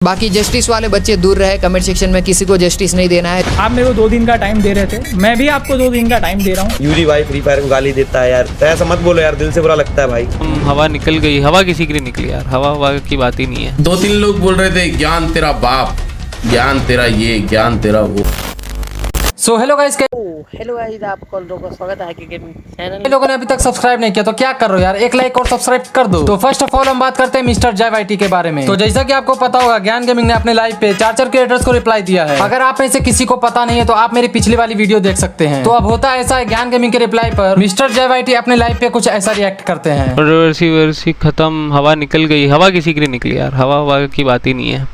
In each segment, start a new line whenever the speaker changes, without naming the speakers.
बाकी जस्टिस वाले बच्चे दूर रहे, कमेंट सेक्शन में किसी को जस्टिस नहीं देना है।
आप मेरे को 2 दिन का टाइम दे रहे थे, मैं भी आपको 2 दिन का टाइम दे रहा हूँ।
यूजी भाई फ्री फायर को गाली देता है यार, तो ऐसा मत बोलो यार, दिल से बुरा लगता है भाई।
हवा निकल गई, हवा किसी की नहीं निकली यार, हवा की बात ही नहीं है।
2-3 लोग बोल रहे थे ज्ञान तेरा बाप, ज्ञान तेरा ये, ज्ञान तेरा वो।
So hello guys,
hello guys, आपको लोगों का स्वागत है गेमिंग चैनल।
लोगों ने अभी तक सब्सक्राइब नहीं किया तो क्या कर रहे हो यार, एक लाइक और सब्सक्राइब कर दो। तो फर्स्ट ऑफ ऑल हम बात करते हैं मिस्टर जय वाईटी के बारे में। तो जैसा कि आपको पता होगा, ज्ञान गेमिंग ने अपने लाइव पे 4 क्रिएटर्स को रिप्लाई दिया है। अगर आप में से किसी को पता नहीं है तो आप मेरी पिछली वाली वीडियो देख सकते हैं। तो अब होता ऐसा है, ज्ञान गेमिंग के रिप्लाई पर मिस्टर जय वाईटी अपने लाइव पे कुछ ऐसा रिएक्ट करते हैं।
कंट्रोवर्सी खत्म, हवा निकल गई, हवा किसी की नहीं निकली यार, हवा की बात ही नहीं है।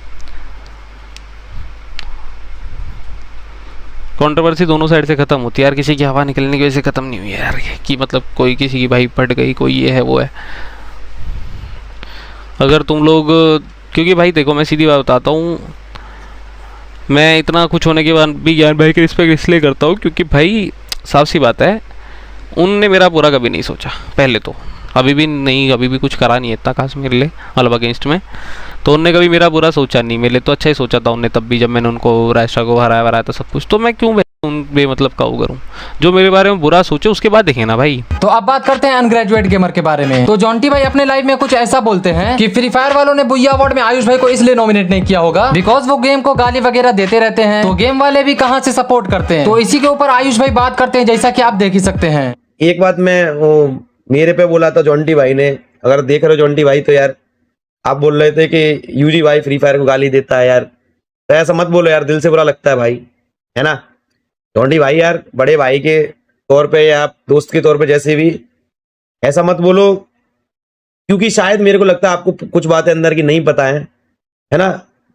कंट्रोवर्सी दोनों साइड से खत्म होती है यार, किसी की हवा निकलने की वजह से खत्म नहीं हुई है यार कि मतलब कोई किसी की भाई फट गई, कोई ये है वो है। अगर तुम लोग, क्योंकि भाई देखो मैं सीधी बात बताता हूँ, मैं इतना कुछ होने के बाद भी ज्ञान भाई की रिस्पेक्ट इसलिए करता हूँ क्योंकि भाई साफ सी बात है, उनने मेरा बुरा कभी नहीं सोचा। पहले तो अभी भी नहीं, अभी भी कुछ करा नहीं है इतना खास मेरे लिए मतलब अगेंस्ट में, तो उनने कभी मेरा बुरा सोचा नहीं। मेरे लिए तो अच्छा ही सोचा था उनने, तब भी जब मैंने उनको राष्ट्र को हराया था सब कुछ, तो मैं क्यों उन बेमतलब का वो करूँ। जो मेरे बारे में बुरा सोचे उसके बाद देखे ना भाई।
तो अब बात करते हैं अनग्रेजुएट गेमर के बारे में। तो जॉन्टी भाई अपने लाइव में कुछ ऐसा बोलते हैं कि फ्री फायर वालों ने बुया अवार्ड में आयुष भाई को इसलिए नॉमिनेट नहीं किया होगा बिकॉज वो गेम को गाली वगैरह देते रहते हैं, तो गेम वाले भी कहाँ से सपोर्ट करते हैं। तो इसी के ऊपर आयुष भाई बात करते हैं, जैसा कि आप देख ही सकते हैं।
एक बात मैं मेरे पे बोला था जॉन्टी भाई ने, अगर देख रहे हो जॉन्टी भाई, तो यार आप बोल रहे थे कि यूजी भाई फ्री फायर को गाली देता है यार, तो ऐसा मत बोलो यार, दिल से बुरा लगता है भाई, है ना। जॉन्टी भाई यार, बड़े भाई के तौर पे या दोस्त के तौर पे जैसे भी, ऐसा मत बोलो, क्योंकि शायद मेरे को लगता है आपको कुछ बातें अंदर की नहीं पता है ना।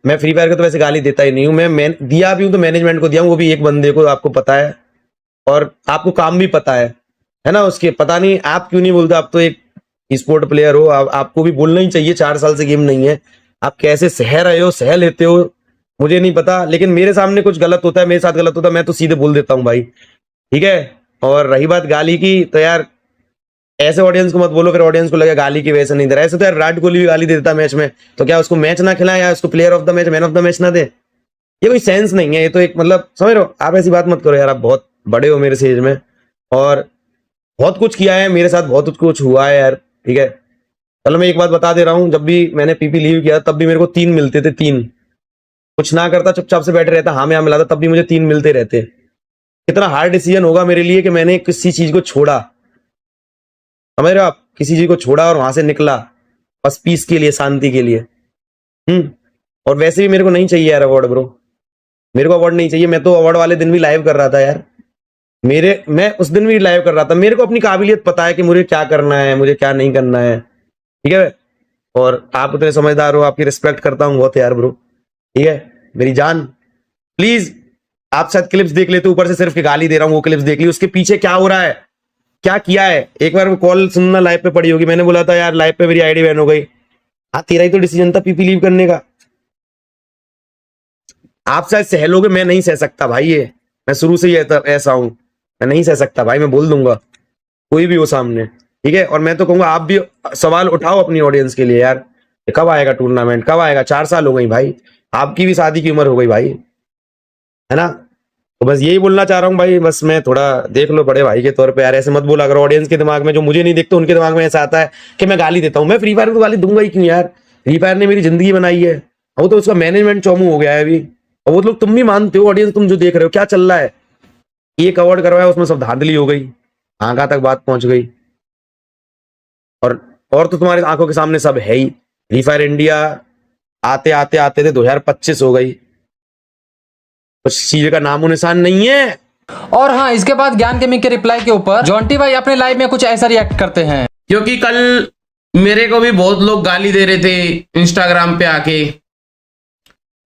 मैं फ्री फायर को तो वैसे गाली देता ही नहीं हूँ, मैं दिया भी हूँ तो मैनेजमेंट को दिया हूँ, वो भी एक बंदे को, आपको पता है, और आपको काम भी पता है ना। उसके पता नहीं आप क्यों नहीं बोलते, आप तो एक स्पोर्ट प्लेयर हो, आपको भी बोलना ही चाहिए। 4 साल से गेम नहीं है, आप कैसे सह रहे हो, सह लेते हो, मुझे नहीं पता, लेकिन मेरे सामने कुछ गलत होता है, मेरे साथ गलत होता है, मैं तो सीधे बोल देता हूँ भाई, ठीक है। और रही बात गाली की, तो यार ऐसे ऑडियंस को मत बोलो, फिर ऑडियंस को लगे गाली की वजह से नहीं दे रहा। ऐसे तो यार विराट कोहली भी गाली दे देता मैच में, तो क्या उसको मैच ना खिलाए या उसको player of the match, man of the match ना दे? ये कोई सेंस नहीं है, ये तो एक मतलब समझ रहे हो आप, ऐसी बात मत करो यार, आप बहुत बड़े हो मेरे से एज में, और बहुत कुछ किया है मेरे साथ, बहुत कुछ हुआ है यार, ठीक है। चलो मैं एक बात बता दे रहा हूँ, जब भी मैंने पीपी लीव किया तब भी मेरे को 3 मिलते थे, 3। कुछ ना करता, चुपचाप से बैठे रहता, हाँ में हाँ मिलाता, तब भी मुझे 3 मिलते रहते। कितना हार्ड डिसीजन होगा मेरे लिए कि मैंने किसी चीज को छोड़ा, समझ रहे हो आप, किसी चीज को छोड़ा और वहां से निकला बस पीस के लिए, शांति के लिए। और वैसे भी मेरे को नहीं चाहिए यार अवार्ड ब्रो, मेरे को अवार्ड नहीं चाहिए। मैं तो अवार्ड वाले दिन भी लाइव कर रहा था यार, मैं उस दिन भी लाइव कर रहा था। मेरे को अपनी काबिलियत पता है कि मुझे क्या करना है, मुझे क्या नहीं करना है, ठीक है। और आप उतने समझदार हो, आपकी रिस्पेक्ट करता हूँ बहुत यार ब्रो, ठीक है मेरी जान। प्लीज आप शायद क्लिप्स देख लेते, ऊपर से सिर्फ गाली दे रहा हूँ, वो क्लिप्स देख ली, उसके पीछे क्या हो रहा है, क्या किया है। एक बार वो कॉल सुनना, लाइव पे पड़ी होगी, मैंने बोला था यार लाइव पे मेरी आईडी बैन हो गई। हाँ, तेरा ही तो डिसीजन था पीपी लीव करने का। आप शायद सह लोगे, मैं नहीं सह सकता भाई, ये मैं शुरू से ही ऐसा हूं, मैं नहीं सह सकता भाई, मैं बोल दूंगा कोई भी हो सामने, ठीक है। और मैं तो कहूंगा आप भी सवाल उठाओ अपनी ऑडियंस के लिए यार, कब आएगा टूर्नामेंट, कब आएगा? 4 साल हो गई भाई, आपकी भी शादी की उम्र हो गई भाई, है ना। तो बस यही बोलना चाह रहा हूँ भाई, बस मैं थोड़ा देख लो बड़े भाई के तौर पे यार, ऐसे मत बोला। अगर ऑडियंस के दिमाग में, जो मुझे नहीं देखते उनके दिमाग में ऐसा आता है कि मैं गाली देता हूँ, मैं फ्री फायर को गाली दूंगा ही क्यों यार? फ्री फायर ने मेरी जिंदगी बनाई है, वो तो उसका मैनेजमेंट चौमू हो गया है अभी, और वो लोग तुम भी मानते हो, ऑडियंस तुम जो देख रहे हो क्या चल रहा है, एक अवार्ड करवाया उसमें सब धांधली हो गई, कहां तक बात पहुंच गई। और तो तुम्हारे आंखों के सामने सब है ही। फ्री फायर इंडिया आते आते आते थे 2025 हो गई, कुछ चीज का नामो निशान नहीं है।
और हाँ, इसके बाद ज्ञान गेमिंग के रिप्लाई के ऊपर जॉन्टी भाई अपने लाइव में कुछ ऐसा रिएक्ट करते हैं।
क्योंकि कल मेरे को भी बहुत लोग गाली दे रहे थे इंस्टाग्राम पे आके,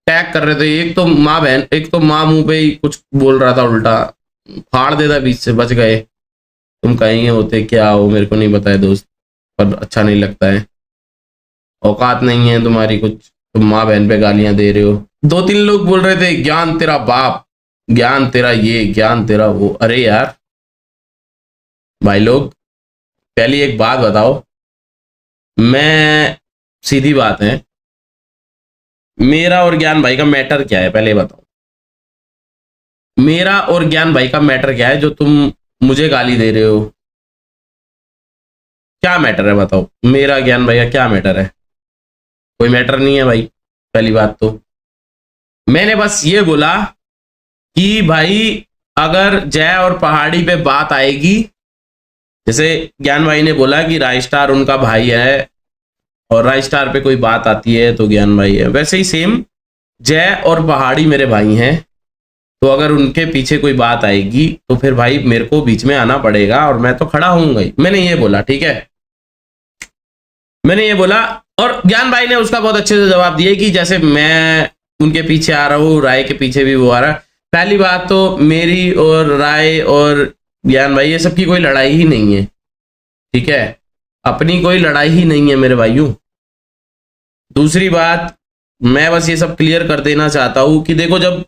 टैग कर रहे थे। एक तो माँ बहन, एक तो माँ मुंह पे ही कुछ बोल रहा था, उल्टा फाड़ देता बीच से, बच गए। तुम कहीं होते क्या हो मेरे को नहीं पता है दोस्त, पर अच्छा नहीं लगता है, औकात नहीं है तुम्हारी कुछ, तुम माँ बहन पे गालियां दे रहे हो। 2-3 लोग बोल रहे थे ज्ञान तेरा बाप, ज्ञान तेरा ये, ज्ञान तेरा वो। अरे यार भाई लोग, पहली एक बात बताओ, मैं सीधी बात है, मेरा और ज्ञान भाई का मैटर क्या है, पहले बताओ। मेरा और ज्ञान भाई का मैटर क्या है जो तुम मुझे गाली दे रहे हो? क्या मैटर है बताओ? मेरा ज्ञान भाई का क्या मैटर है? कोई मैटर नहीं है भाई। पहली बात तो मैंने बस ये बोला कि भाई अगर जय और पहाड़ी पे बात आएगी, जैसे ज्ञान भाई ने बोला कि राइस्टार उनका भाई है और राइस्टार पे कोई बात आती है तो ज्ञान भाई है, वैसे ही सेम जय और पहाड़ी मेरे भाई हैं। तो अगर उनके पीछे कोई बात आएगी तो फिर भाई मेरे को बीच में आना पड़ेगा और मैं तो खड़ा हूंगा ही। मैंने ये बोला, ठीक है, मैंने ये बोला। और ज्ञान भाई ने उसका बहुत अच्छे से जवाब दिया कि जैसे मैं उनके पीछे आ रहा हूँ, राय के पीछे भी वो आ रहा है। पहली बात तो मेरी और राय और ज्ञान भाई ये सब की कोई लड़ाई ही नहीं है, ठीक है, अपनी कोई लड़ाई ही नहीं है मेरे भाइयों। दूसरी बात, मैं बस ये सब क्लियर कर देना चाहता हूं कि देखो, जब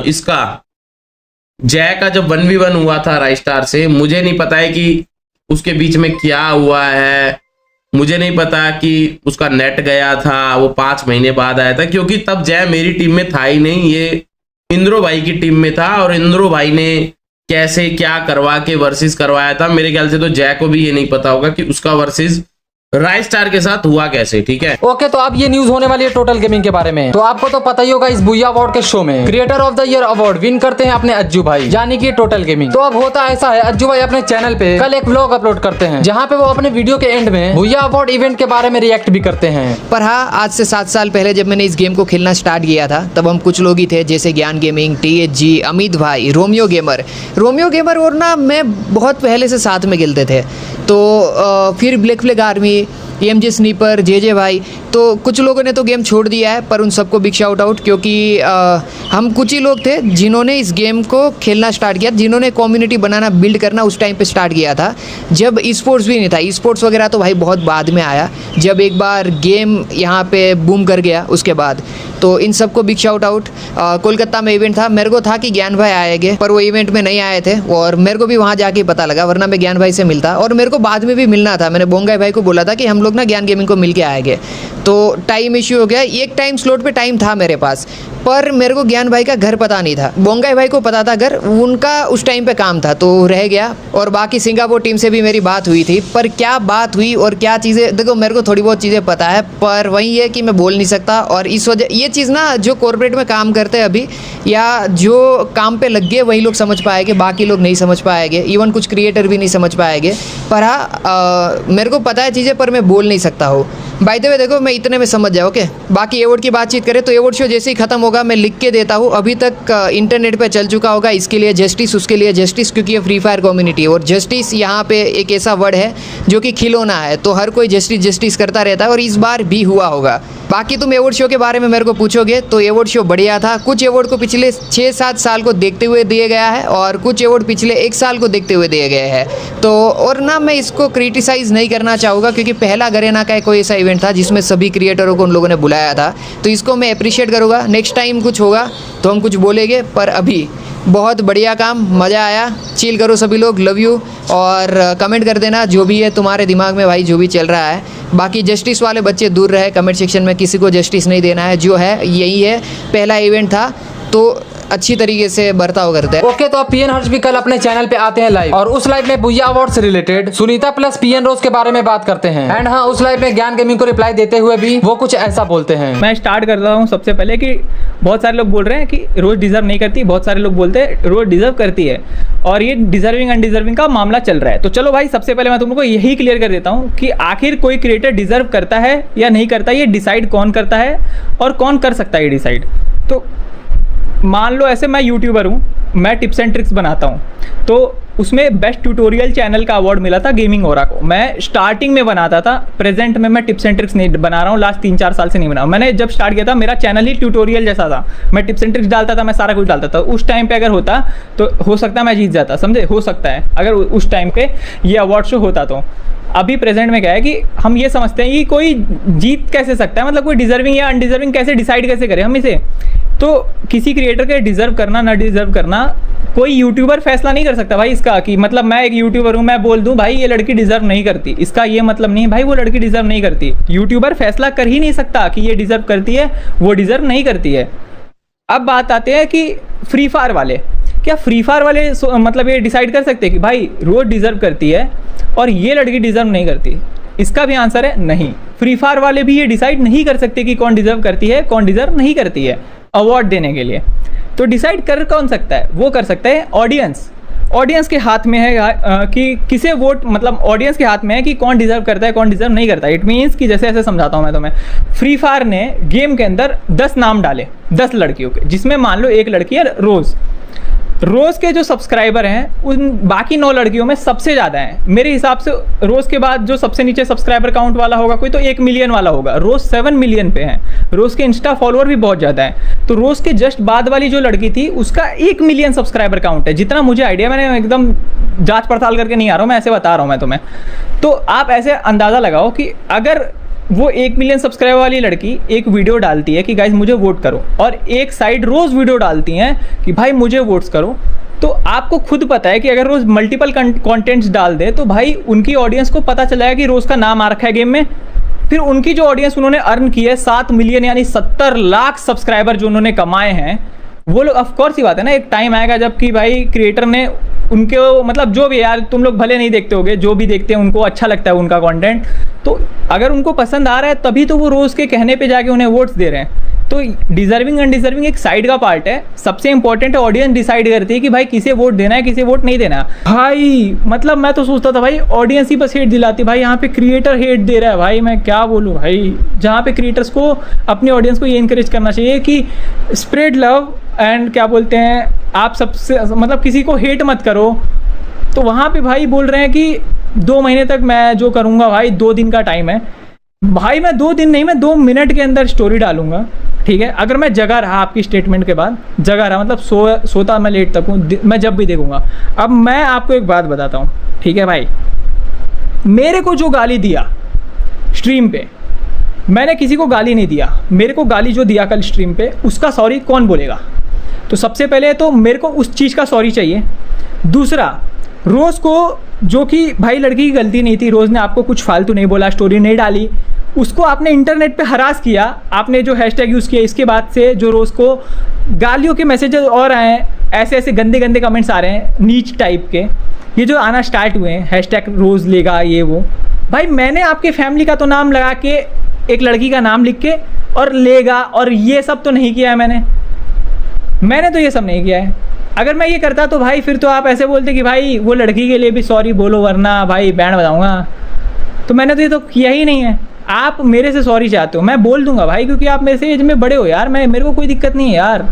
इसका जय का जब 1v1 हुआ था राइस्टार से, मुझे नहीं पता है कि उसके बीच में क्या हुआ है, मुझे नहीं पता कि उसका नेट गया था, वो 5 महीने बाद आया था, क्योंकि तब जय मेरी टीम में था ही नहीं, ये इंद्रो भाई की टीम में था। और इंद्रो भाई ने कैसे क्या करवा के वर्सेस करवाया था, मेरे ख्याल से तो जय को भी ये नहीं पता होगा कि उसका वर्सेस राइस्टार के साथ हुआ कैसे, ठीक है।
ओके, तो अब ये न्यूज होने वाली है टोटल गेमिंग के बारे में। तो आपको तो पता ही होगा, इस बुया अवार्ड के शो में creator of the year award win करते हैं अपने अज्जू भाई, यानी कि टोटल गेमिंग। तो अब होता ऐसा है, अज्जू भाई अपने चैनल पे कल एक व्लॉग अपलोड करते हैं जहाँ पे वो अपने वीडियो के एंड में बुया अवार्ड इवेंट के बारे में रिएक्ट भी करते हैं।
पर हाँ, आज से 7 साल पहले जब मैंने इस गेम को खेलना स्टार्ट किया था, तब हम कुछ लोग ही थे, जैसे ज्ञान गेमिंग, THG, अमित भाई, रोमियो गेमर और ना मैं बहुत पहले से साथ में खेलते थे। तो फिर black flag army, EMG sniper, JJ भाई, तो कुछ लोगों ने तो गेम छोड़ दिया है, पर उन सबको बिग शाउट आउट, क्योंकि हम कुछ ही लोग थे जिन्होंने इस गेम को खेलना स्टार्ट किया, जिन्होंने कम्युनिटी बनाना, बिल्ड करना उस टाइम पे स्टार्ट किया था, जब स्पोर्ट्स भी नहीं था। स्पोर्ट्स वगैरह तो भाई बहुत बाद में आया, जब एक बार गेम यहाँ पे बूम कर गया उसके बाद। तो इन सबको बिग शाउट आउट। कोलकाता में इवेंट था, मेरे को था कि ज्ञान भाई आएंगे, पर वो इवेंट में नहीं आए थे और मेरे को भी वहाँ जाके पता लगा, वरना मैं ज्ञान भाई से मिलता और मेरे को बाद में भी मिलना था। मैंने बोंगाई भाई को बोला था कि हम लोग ना ज्ञान गेमिंग को मिल के आएंगे, तो टाइम इश्यू हो गया। एक टाइम स्लॉट पे टाइम था मेरे पास, पर मेरे को ज्ञान भाई का घर पता नहीं था। बोंगाई भाई को पता था घर, उनका उस टाइम पे काम था तो रह गया। और बाकी सिंगापुर टीम से भी मेरी बात हुई थी, पर क्या बात हुई और क्या चीज़ें, देखो मेरे को थोड़ी बहुत चीज़ें पता है, पर वही है कि मैं बोल नहीं सकता। और इस वजह ये चीज़ ना, जो कॉर्पोरेट में काम करते हैं अभी या जो काम पे लग गए वही लोग समझ पाएंगे, बाकी लोग नहीं समझ पाएंगे, इवन कुछ क्रिएटर भी नहीं समझ पाएंगे। पर हाँ, मेरे को पता है चीज़ें, पर मैं बोल नहीं सकता हूँ। बाय द वे देखो, मैं इतने में समझ जाओ, ओके। बाकी अवार्ड की बातचीत करें तो अवार्ड शो जैसे ही खत्म होगा मैं लिख के देता हूँ। अभी तक इंटरनेट पे चल चुका होगा, इसके लिए जस्टिस, उसके लिए जस्टिस, क्योंकि ये फ्री फायर कम्युनिटी है और जस्टिस यहाँ पे एक ऐसा वर्ड है जो कि खिलौना है, तो हर कोई जस्टिस करता रहता है और इस बार भी हुआ होगा। बाकी तुम अवार्ड शो के बारे में मेरे को पूछोगे तो अवार्ड शो बढ़िया था। कुछ अवार्ड को पिछले 6-7 साल को देखते हुए दिए गया है और कुछ अवार्ड पिछले 1 साल को देखते हुए दिए गए हैं। तो और ना मैं इसको क्रिटिसाइज़ नहीं करना चाहूँगा, क्योंकि पहला गरेना का कोई ऐसा इवेंट था जिसमें सभी क्रिएटरों को उन लोगों ने बुलाया था, तो इसको मैं अप्रिशिएट करूँगा। नेक्स्ट टाइम कुछ होगा तो हम कुछ बोलेंगे, पर अभी बहुत बढ़िया काम, मज़ा आया। चिल करो सभी लोग, लव यू। और कमेंट कर देना जो भी है तुम्हारे दिमाग में भाई, जो भी चल रहा है। बाकी जस्टिस वाले बच्चे दूर रहे कमेंट सेक्शन में, किसी को जस्टिस नहीं देना है, जो है यही है। पहला इवेंट था तो अच्छी तरीके से बर्ताव करते हैं।
ओके, तो अब PN हर्ष भी कल अपने चैनल पे आते हैं लाइव, और उस लाइव में बुया अवार्ड से रिलेटेड सुनीता प्लस PN रोज के बारे में बात करते हैं। एंड हाँ, उस लाइव में ज्ञान गेमिंग को रिप्लाई देते हुए भी वो कुछ ऐसा बोलते हैं।
मैं स्टार्ट कर रहा हूँ सबसे पहले कि बहुत सारे लोग बोल रहे हैं कि रोज डिजर्व नहीं करती, बहुत सारे लोग बोलते हैं रोज डिजर्व करती है, और ये डिजर्विंग अनडिजर्विंग का मामला चल रहा है। तो चलो भाई, सबसे पहले मैं तुमको यही क्लियर कर देता हूँ कि आखिर कोई क्रिएटर डिजर्व करता है या नहीं करता, ये डिसाइड कौन करता है और कौन कर सकता है ये डिसाइड। तो मान लो ऐसे मैं यूट्यूबर हूँ, मैं टिप्स एंड ट्रिक्स बनाता हूँ, तो उसमें बेस्ट ट्यूटोरियल चैनल का अवार्ड मिला था गेमिंग ओरा को। मैं स्टार्टिंग में बनाता था, प्रेजेंट में मैं टिप्स एंड ट्रिक्स नहीं बना रहा हूँ, लास्ट 3-4 साल से नहीं बना। मैंने जब स्टार्ट किया था मेरा चैनल ही ट्यूटोरियल जैसा था, मैं टिप्स एंड ट्रिक्स डालता था, मैं सारा कुछ डालता था। उस टाइम पे अगर होता तो हो सकता है मैं जीत जाता, समझे, हो सकता है अगर उस टाइम पे ये अवार्ड शो होता। तो अभी प्रेजेंट में क्या है कि हम ये समझते हैं कि कोई जीत कैसे सकता है, मतलब कोई डिजर्विंग या अनडिजर्विंग कैसे डिसाइड कैसे करें हम इसे। तो किसी क्रिएटर के डिजर्व करना ना डिजर्व करना कोई यूट्यूबर फैसला नहीं कर सकता भाई इसका कि मतलब मैं एक यूट्यूबर हूँ, मैं बोल दूँ भाई ये लड़की डिजर्व नहीं करती, इसका ये मतलब नहीं भाई वो लड़की डिजर्व नहीं करती। यूट्यूबर फैसला कर ही नहीं सकता कि ये डिजर्व करती है, वो डिजर्व नहीं करती है। अब बात आते हैं कि फ्री फायर वाले, क्या फ्री फायर वाले मतलब ये डिसाइड कर सकते हैं कि भाई रोज डिजर्व करती है और ये लड़की डिजर्व नहीं करती? इसका भी आंसर है नहीं। फ्री फायर वाले भी ये डिसाइड नहीं कर सकते कि कौन डिजर्व करती है कौन डिजर्व नहीं करती है अवार्ड देने के लिए। तो डिसाइड कर कौन सकता है? वो कर सकता है ऑडियंस। ऑडियंस के हाथ में है कि किसे वोट, मतलब ऑडियंस के हाथ में है कि कौन डिजर्व करता है कौन डिजर्व नहीं करता है। इट मीन्स कि जैसे ऐसे समझाता हूँ मैं तुम्हें, फ्री फायर ने गेम के अंदर 10 नाम डाले 10 लड़कियों के, जिसमें मान लो एक लड़की है रोज़ के जो सब्सक्राइबर हैं उन बाकी 9 लड़कियों में सबसे ज़्यादा हैं मेरे हिसाब से। रोज़ के बाद जो सबसे नीचे सब्सक्राइबर काउंट वाला होगा कोई तो 1 मिलियन वाला होगा, रोज़ 7 मिलियन पे है। रोज़ के इंस्टा फॉलोअर भी बहुत ज़्यादा है। तो रोज़ के जस्ट बाद वाली जो लड़की थी उसका 1 मिलियन सब्सक्राइबर काउंट है, जितना मुझे आइडिया, मैंने एकदम जाँच पड़ताल करके नहीं आ रहा हूँ, मैं ऐसे बता रहा हूँ मैं तुम्हें। तो आप ऐसे अंदाज़ा लगाओ कि अगर वो 1 मिलियन सब्सक्राइबर वाली लड़की एक वीडियो डालती है कि गाइज मुझे वोट करो, और एक साइड रोज़ वीडियो डालती हैं कि भाई मुझे वोट्स करो, तो आपको खुद पता है कि अगर रोज़ मल्टीपल कंटेंट्स डाल दे तो भाई उनकी ऑडियंस को पता चला है कि रोज़ का नाम आ रखा है गेम में। फिर उनकी जो ऑडियंस उन्होंने अर्न की है 7 मिलियन यानी 70 लाख सब्सक्राइबर जो उन्होंने कमाए हैं, वो लोग ऑफकोर्स ही बात है ना, एक टाइम आएगा जब कि भाई क्रिएटर ने उनके मतलब जो भी, यार तुम लोग भले नहीं देखते होगे, जो भी देखते हैं उनको अच्छा लगता है उनका कंटेंट, तो अगर उनको पसंद आ रहा है तभी तो वो रोज़ के कहने पे जाके उन्हें वोट्स दे रहे हैं। तो डिजर्विंग अनडिजर्विंग एक साइड का पार्ट है, सबसे इंपॉर्टेंट है ऑडियंस डिसाइड करती है कि भाई किसे वोट देना है किसे वोट नहीं देना। भाई मतलब मैं तो सोचता था भाई ऑडियंस ही बस हेट दिलाती, भाई यहाँ पे क्रिएटर हेट दे रहा है। भाई मैं क्या बोलूँ भाई, जहाँ पे क्रिएटर्स को अपनी ऑडियंस को ये इनकरेज करना चाहिए कि स्प्रेड लव एंड क्या बोलते हैं, आप सबसे मतलब किसी को हेट मत करो। तो वहाँ पे भाई बोल रहे हैं कि 2 महीने तक मैं जो करूँगा भाई 2 दिन का टाइम है। भाई मैं 2 दिन नहीं, मैं 2 मिनट के अंदर स्टोरी डालूंगा, ठीक है। अगर मैं जगा रहा आपकी स्टेटमेंट के बाद, जगा रहा मतलब सोता मैं लेट तक हूँ, मैं जब भी देखूंगा। अब मैं आपको एक बात बताता हूँ, ठीक है भाई, मेरे को जो गाली दिया स्ट्रीम पे, मैंने किसी को गाली नहीं दिया, मेरे को गाली जो दिया कल स्ट्रीम पे उसका सॉरी कौन बोलेगा? तो सबसे पहले तो मेरे को उस चीज़ का सॉरी चाहिए। दूसरा, रोज़ को, जो कि भाई लड़की की गलती नहीं थी, रोज़ ने आपको कुछ फालतू नहीं बोला, स्टोरी नहीं डाली, उसको आपने इंटरनेट पे हरास किया, आपने जो हैशटैग यूज़ किया, इसके बाद से जो रोज़ को गालियों के मैसेजेस और आए हैं, ऐसे ऐसे गंदे गंदे कमेंट्स आ रहे हैं नीच टाइप के, ये जो आना स्टार्ट हुए हैं, हैशटैग रोज़ लेगा ये वो। भाई मैंने आपके फैमिली का तो नाम लगा के एक लड़की का नाम लिख के और लेगा और ये सब तो नहीं किया है मैंने तो ये सब नहीं किया है। अगर मैं ये करता तो भाई फिर तो आप ऐसे बोलते कि भाई वो लड़की के लिए भी सॉरी बोलो वरना भाई बैंड बजाऊंगा। तो मैंने तो ये तो किया ही नहीं है। आप मेरे से सॉरी चाहते हो, मैं बोल दूंगा भाई, क्योंकि आप मेरे से एज में बड़े हो यार, मेरे को कोई दिक्कत नहीं है यार।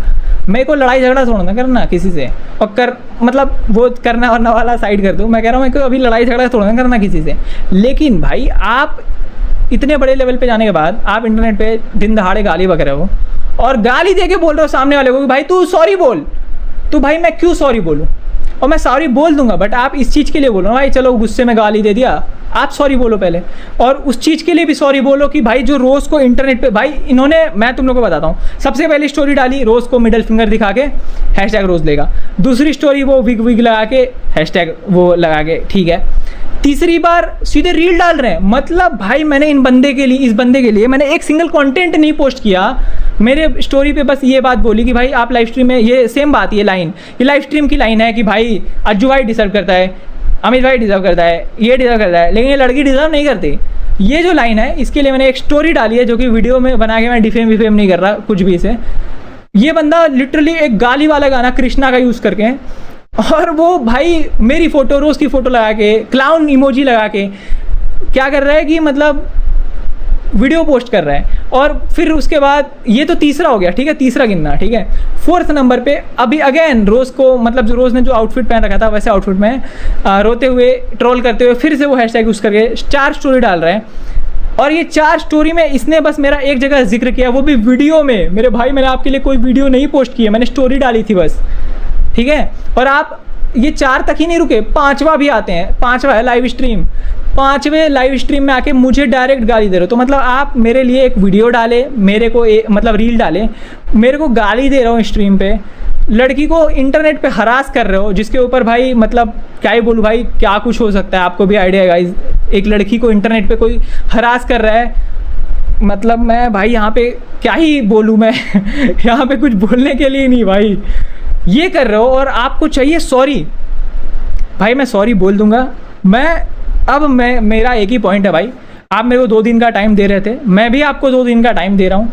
मेरे को लड़ाई झगड़ा थोड़ा ना करना किसी से, और मतलब वो करना वरना वाला साइड कर दो। मैं कह रहा हूँ मेरे को अभी लड़ाई झगड़ा थोड़ा ना करना किसी से। लेकिन भाई आप इतने बड़े लेवल पे जाने के बाद आप इंटरनेट पे दिन दहाड़े गाली बक रहे हो और गाली दे के बोल रहे हो सामने वाले को कि भाई तू सॉरी बोल। तो भाई मैं क्यों सॉरी बोलूँ? और मैं सॉरी बोल दूंगा, बट आप इस चीज़ के लिए बोलो भाई, चलो गुस्से में गाली दे दिया, आप सॉरी बोलो पहले, और उस चीज़ के लिए भी सॉरी बोलो कि भाई जो रोज़ को इंटरनेट पे, भाई इन्होंने, मैं तुम लोगों को बताता हूँ, सबसे पहली स्टोरी डाली रोज़ को मिडल फिंगर दिखा के हैशटैग रोज़ लेगा, दूसरी स्टोरी वो विग लगा के हैशटैग वो लगा के, ठीक है, तीसरी बार सीधे रील डाल रहे हैं। मतलब भाई मैंने इस बंदे के लिए मैंने एक सिंगल कंटेंट नहीं पोस्ट किया, मेरे स्टोरी पे बस ये बात बोली कि भाई आप लाइव स्ट्रीम में, ये सेम बात, ये लाइव स्ट्रीम की लाइन है कि भाई अज्जू भाई डिजर्व करता है, अमित भाई डिजर्व करता है, ये डिजर्व करता है, लेकिन ये लड़की डिजर्व नहीं करती। ये जो लाइन है इसके लिए मैंने एक स्टोरी डाली है, जो कि वीडियो में बना के मैं डिफेम नहीं कर रहा कुछ भी इसे। ये बंदा लिटरली एक गाली वाला गाना कृष्णा का यूज़ करके, और वो भाई मेरी फ़ोटो, रोज़ की फ़ोटो लगा के, क्लाउन इमोजी लगा के क्या कर रहा है कि मतलब वीडियो पोस्ट कर रहा है। और फिर उसके बाद ये तो तीसरा हो गया, ठीक है, तीसरा गिनना, ठीक है। 4th नंबर पे अभी अगेन रोज़ को, मतलब जो रोज़ ने जो आउटफिट पहन रखा था वैसे आउटफिट में रोते हुए, ट्रोल करते हुए फिर से वो हैशटैग यूज़ करके 4 स्टोरी डाल रहे हैं। और ये 4 स्टोरी में इसने बस मेरा एक जगह जिक्र किया, वो भी वीडियो में। मेरे भाई मैंने आपके लिए कोई वीडियो नहीं पोस्ट की है, मैंने स्टोरी डाली थी बस, ठीक है। और आप ये 4 तक ही नहीं रुके, 5वां भी आते हैं, 5वां है लाइव स्ट्रीम, 5वें लाइव स्ट्रीम में आके मुझे डायरेक्ट गाली दे रहे हो। तो मतलब आप मेरे लिए एक वीडियो डाले, मेरे को मतलब रील डाले, मेरे को गाली दे रहा हूँ स्ट्रीम पे, लड़की को इंटरनेट पे हरास कर रहे हो, जिसके ऊपर भाई मतलब क्या ही बोलूँ भाई, क्या कुछ हो सकता है, आपको भी आइडिया है गाइस। एक लड़की को इंटरनेट पे कोई हरास कर रहा है, मतलब मैं भाई यहाँ पे क्या ही बोलूँ मैं यहाँ पे कुछ बोलने के लिए नहीं भाई, ये कर रहे हो और आपको चाहिए सॉरी। भाई मैं सॉरी बोल दूंगा, मैं मेरा एक ही पॉइंट है भाई, आप मेरे को 2 दिन का टाइम दे रहे थे, मैं भी आपको 2 दिन का टाइम दे रहा हूँ।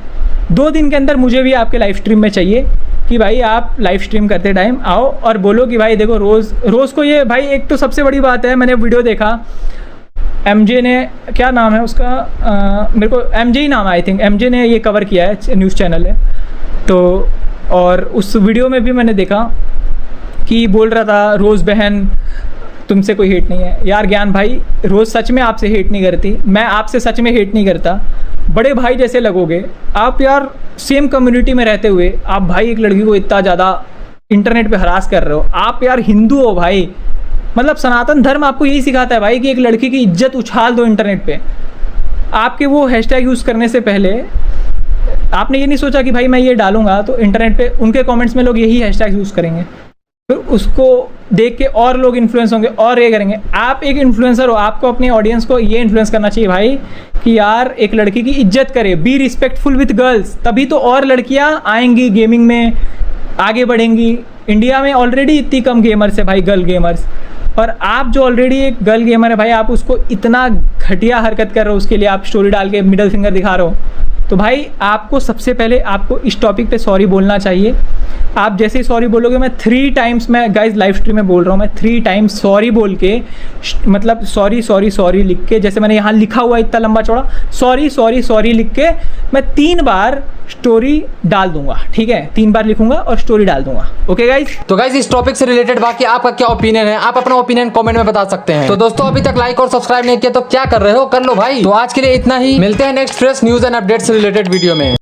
2 दिन के अंदर मुझे भी आपके लाइव स्ट्रीम में चाहिए कि भाई आप लाइव स्ट्रीम करते टाइम आओ और बोलो कि भाई देखो रोज़ को ये भाई, एक तो सबसे बड़ी बात है, मैंने वीडियो देखा MJ ने, क्या नाम है उसका, मेरे को MJ ही नाम है आई थिंक, MJ ने ये कवर किया है, न्यूज़ चैनल है तो, और उस वीडियो में भी मैंने देखा कि बोल रहा था रोज़ बहन तुमसे कोई हेट नहीं है। यार ज्ञान भाई, रोज़ सच में आपसे हेट नहीं करती, मैं आपसे सच में हेट नहीं करता, बड़े भाई जैसे लगोगे आप यार, सेम कम्युनिटी में रहते हुए आप भाई एक लड़की को इतना ज़्यादा इंटरनेट पे हरास कर रहे हो। आप यार हिंदू हो भाई, मतलब सनातन धर्म आपको यही सिखाता है भाई कि एक लड़की की इज्जत उछाल दो इंटरनेट पे। आपके वो हैशटैग यूज़ करने से पहले आपने ये नहीं सोचा कि भाई मैं ये डालूंगा तो इंटरनेट पे उनके कमेंट्स में लोग यही हैशटैग यूज़ करेंगे, फिर उसको देख के और लोग इन्फ्लुएंस होंगे और ये करेंगे। आप एक इन्फ्लुएंसर हो, आपको अपनी ऑडियंस को ये इन्फ्लुएंस करना चाहिए भाई कि यार एक लड़की की इज्जत करे, बी रिस्पेक्टफुल विद गर्ल्स, तभी तो और लड़कियां आएंगी गेमिंग में, आगे बढ़ेंगी। इंडिया में ऑलरेडी इतनी कम गेमर्स है भाई, गर्ल गेमर्स, और आप जो ऑलरेडी एक गर्ल गेमर है भाई, आप उसको इतना घटिया हरकत कर रहे हो, उसके लिए आप स्टोरी डाल के मिडल फिंगर दिखा रहे हो। तो भाई आपको सबसे पहले आपको इस टॉपिक पे सॉरी बोलना चाहिए। आप जैसे ही सॉरी बोलोगे, मैं 3 टाइम्स, मैं गाइज लाइव स्ट्रीम में बोल रहा हूँ, मैं 3 टाइम्स सॉरी बोल के, मतलब सॉरी लिख के, जैसे मैंने यहाँ लिखा हुआ इतना लंबा चौड़ा सॉरी लिख के मैं 3 बार स्टोरी डाल दूंगा, ठीक है, 3 बार लिखूंगा और स्टोरी डाल दूंगा। ओके गाइज,
तो गाइज इस टॉपिक से रिलेटेड बाकी आपका क्या ओपिनियन है, आप अपना ओपिनियन कमेंट में बता सकते हैं। तो दोस्तों अभी तक लाइक और सब्सक्राइब नहीं किया तो क्या कर रहे हो, कर लो भाई। तो आज के लिए इतना ही, मिलते हैं next fresh news and update से रिलेटेड वीडियो में।